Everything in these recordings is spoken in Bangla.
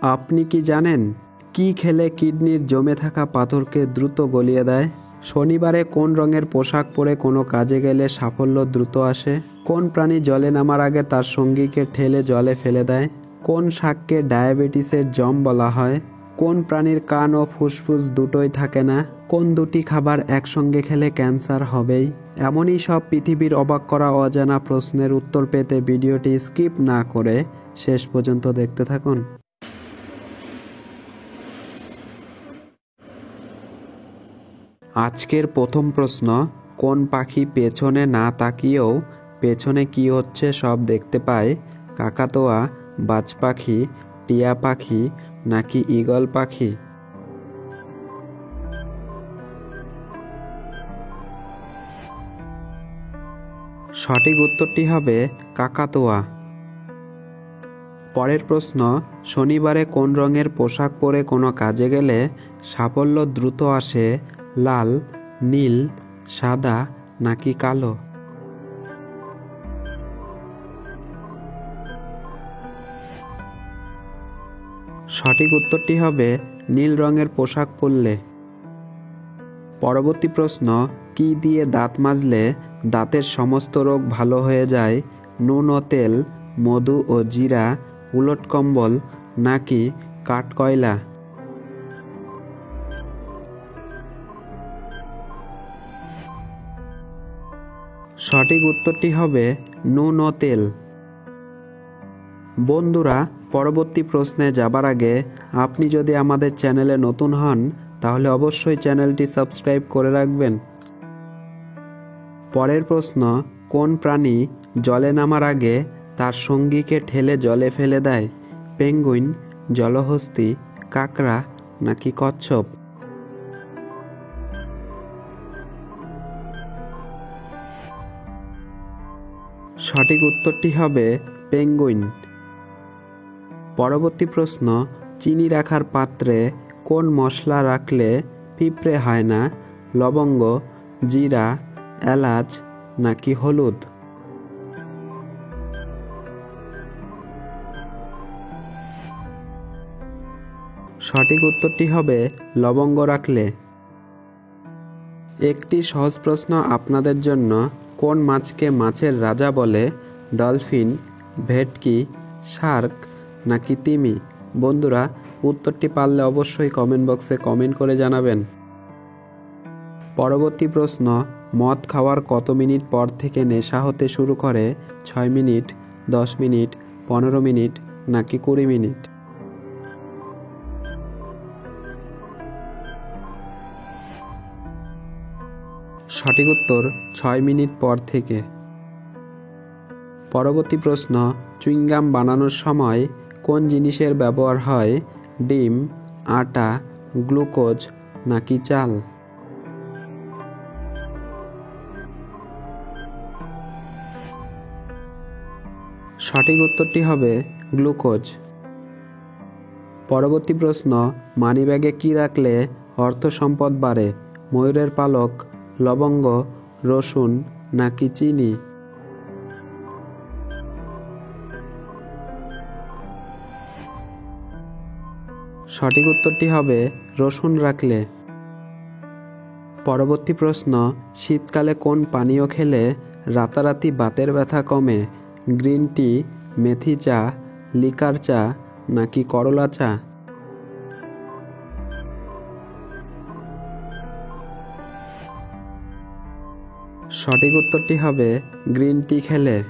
আপনি কি জানেন কি খেলে কিডনির জমে থাকা পাথরকে দ্রুত গলিয়ে দেয়? শনিবারে কোন রঙের পোশাক পরে কোনো কাজে গেলে সাফল্য দ্রুত আসে? কোন প্রাণী জলে নামার আগে তার সঙ্গীকে ঠেলে জলে ফেলে দেয়? কোন শাককে ডায়াবেটিসের জম বলা হয়? কোন প্রাণীর কান ও ফুসফুস দুটোই থাকে না? কোন দুটি খাবার একসঙ্গে খেলে ক্যান্সার হবেই? এমনই সব পৃথিবীর অবাক করা অজানা প্রশ্নের উত্তর পেতে ভিডিওটি স্কিপ না করে শেষ পর্যন্ত দেখতে থাকুন। আজকের প্রথম প্রশ্ন, কোন পাখি পেছনে না তাকিয়েও পেছনে কি হচ্ছে সব দেখতে পায়? কাকাতুয়া, বাজ পাখি, টিয়া পাখি নাকি ঈগল পাখি? সঠিক উত্তরটি হবে কাকাতুয়া। পরের প্রশ্ন, শনিবারে কোন রঙের পোশাক পরে কোনো কাজে গেলে সাফল্য দ্রুত আসে? লাল, নীল, সাদা নাকি কালো? সঠিক উত্তরটি হবে নীল রঙের পোশাক পরলে। পরবর্তী প্রশ্ন, কি দিয়ে দাঁত মাজলে দাঁতের সমস্ত রোগ ভালো হয়ে যায়? নুন ও তেল, মধু ও জিরা, উলট কম্বল নাকি কাঠকয়লা? সঠিক উত্তরটি হবে নুন ও তেল। বন্ধুরা, পরবর্তী প্রশ্নে যাবার আগে আপনি যদি আমাদের চ্যানেলে নতুন হন তাহলে অবশ্যই চ্যানেলটি সাবস্ক্রাইব করে রাখবেন। পরের প্রশ্ন, কোন প্রাণী জলে নামার আগে তার সঙ্গীকে ঠেলে জলে ফেলে দেয়? পেঙ্গুইন, জলহস্তী, কাঁকড়া নাকি কচ্ছপ? সঠিক উত্তরটি হবে পেঙ্গুইন। পরবর্তী প্রশ্ন, চিনি রাখার পাত্রে কোন মশলা রাখলে পিঁপড়ে হয় না? লবঙ্গ, জিরা, এলাচ নাকি হলুদ? সঠিক উত্তরটি হবে লবঙ্গ রাখলে। একটি সহজ প্রশ্ন আপনাদের জন্য, কোন মাছকে মাছের রাজা বলে? ডলফিন, ভেটকি, শার্ক নাকি তিমি? বন্ধুরা, উত্তরটি পারলে অবশ্যই কমেন্ট বক্সে কমেন্ট করে জানাবেন। পরবর্তী প্রশ্ন, মদ খাওয়ার কত মিনিট পর থেকে নেশা হতে শুরু করে? 6 মিনিট, 10 মিনিট, 15 মিনিট নাকি 20 মিনিট? সঠিক উত্তর 6 মিনিট পর থেকে। পরবর্তী প্রশ্ন, চুইংগাম বানানোর সময় কোন জিনিসের ব্যবহার হয়? ডিম, আটা, গ্লুকোজ নাকি চাল? সঠিক উত্তরটি হবে গ্লুকোজ। পরবর্তী প্রশ্ন, মানিব্যাগে কি রাখলে অর্থ সম্পদ বাড়ে? ময়ূরের পালক, লবঙ্গ, রসুন নাকি চিনি? সঠিক উত্তরটি হবে রসুন রাখলে। পরবর্তী প্রশ্ন, শীতকালে কোন পানীয় খেলে রাতারাতি বাতের ব্যথা কমে? গ্রিন টি, মেথি চা, লিকার চা নাকি করলা চা? সঠিক উত্তরটি হবে গ্রিন টি খেলে।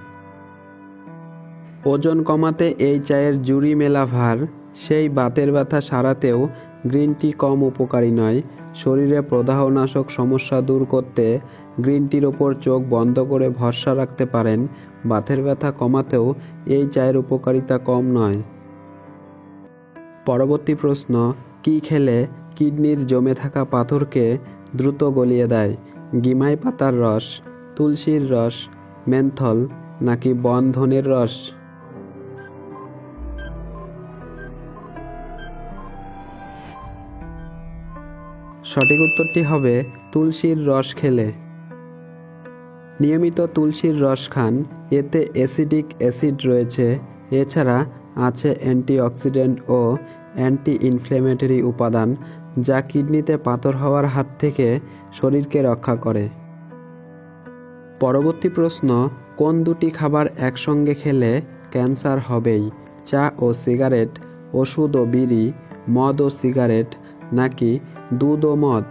ওজন কমাতে এই চায়ের জুড়ি মেলা ভার, সেই বাতের ব্যথা সারাতেও গ্রিন টি কম উপকারী নয়। শরীরে প্রদাহনাশক সমস্যা দূর করতে গ্রিন টির ওপর চোখ বন্ধ করে ভরসা রাখতে পারেন। বাতের ব্যথা কমাতেও এই চায়ের উপকারিতা কম নয়। পরবর্তী প্রশ্ন, কি খেলে কিডনির জমে থাকা পাথরকে দ্রুত গলিয়ে দেয়? গিমাই পাতার রস, তুলসীর রস, মেন্থল নাকি বনধনের রস? সঠিক উত্তরটি হবে তুলসীর রস খেলে। নিয়মিত তুলসীর রস খান, এতে অ্যাসিডিক অ্যাসিড রয়েছে। এছাড়া আছে অ্যান্টিঅক্সিডেন্ট ও অ্যান্টি ইনফ্লেমেটরি উপাদান, যা কিডনিতে পাথর হওয়ার হাত থেকে শরীরকে রক্ষা করে। পরবর্তী প্রশ্ন, কোন দুটি খাবার একসঙ্গে খেলে ক্যান্সার হবেই? চা ও সিগারেট, ওষুধ ও বিড়ি, মদ ও সিগারেট, নাকি দুধ ও মদ?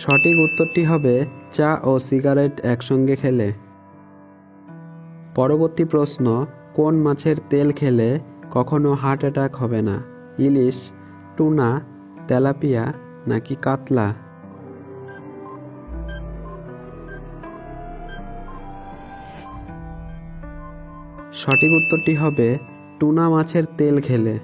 সঠিক উত্তরটি হবে চা ও সিগারেট একসঙ্গে খেলে। পরবর্তী প্রশ্ন, কোন মাছের তেল খেলে কখনো হার্ট অ্যাটাক হবে না? ইলিশ, টুনা, তেলাপিয়া, নাকি কাতলা? সঠিক উত্তরটি হবে টুনা মাছের তেল খেলে।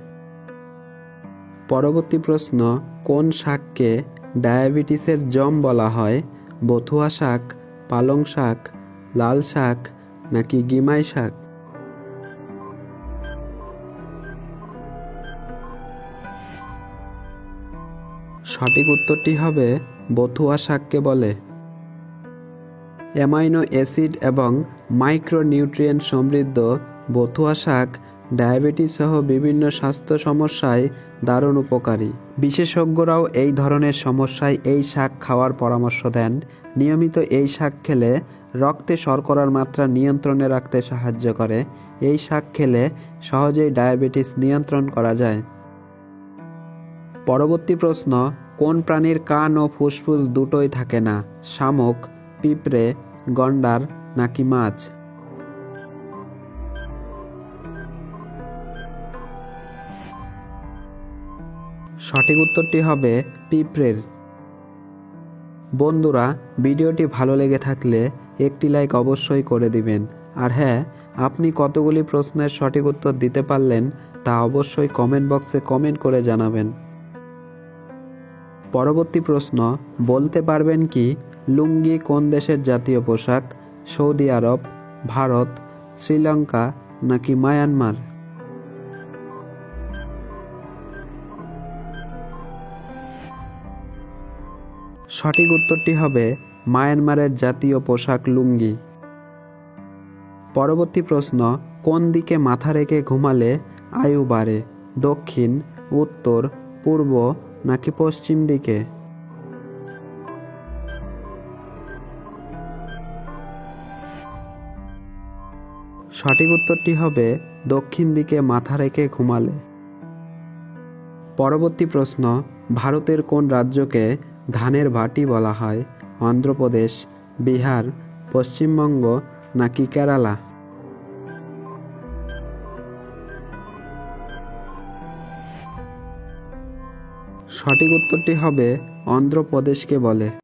পরবর্তী প্রশ্ন, কোন শাককে ডায়াবেটিসের জম বলা হয়? বথুয়া শাক, পালং শাক, লাল শাক, নাকি গিমাই শাক? সঠিক উত্তরটি হবে বথুয়া শাককে বলে। অ্যামাইনো অ্যাসিড এবং মাইক্রোনিউট্রিয়েন্ট সমৃদ্ধ বথুয়া শাক ডায়াবেটিস সহ বিভিন্ন স্বাস্থ্য সমস্যায় দারুণ উপকারী। বিশেষজ্ঞরাও এই ধরনের সমস্যায় এই শাক খাওয়ার পরামর্শ দেন। নিয়মিত এই শাক খেলে রক্তে শর্করার মাত্রা নিয়ন্ত্রণে রাখতে সাহায্য করে। এই শাক খেলে সহজেই ডায়াবেটিস নিয়ন্ত্রণ করা যায়। পরবর্তী প্রশ্ন, কোন প্রাণীর কান ও ফুসফুস দুটোই থাকে না? শামুক, পিঁপড়ে, গন্ডার, নাকি মাছ? সঠিক উত্তরটি হবে পিঁপড়ের। বন্ধুরা, ভিডিওটি ভালো লেগে থাকলে একটি লাইক অবশ্যই করে দিবেন। আর হ্যাঁ, আপনি কতগুলি প্রশ্নের সঠিক উত্তর দিতে পারলেন তা অবশ্যই কমেন্ট বক্সে কমেন্ট করে জানাবেন। পরবর্তী প্রশ্ন, বলতে পারবেন কি লুঙ্গি কোন দেশের জাতীয় পোশাক? সৌদি আরব, ভারত, শ্রীলঙ্কা, নাকি মায়ানমার? সঠিক উত্তরটি হবে মায়ানমারের জাতীয় পোশাক লুঙ্গি। পরবর্তী প্রশ্ন, কোন দিকে মাথা রেখে ঘুমালে আয়ু বাড়ে? দক্ষিণ, উত্তর, পূর্ব, নাকি পশ্চিম দিকে? সঠিক উত্তরটি হবে দক্ষিণ দিকে মাথা রেখে ঘুমালে। পরবর্তী প্রশ্ন, ভারতের কোন রাজ্যকে ধানের ভাটি বলা হয়? অন্ধ্রপ্রদেশ, বিহার, পশ্চিমবঙ্গ, নাকি কেরালা? সঠিক উত্তরটি হবে অন্ধ্রপ্রদেশকে বলে।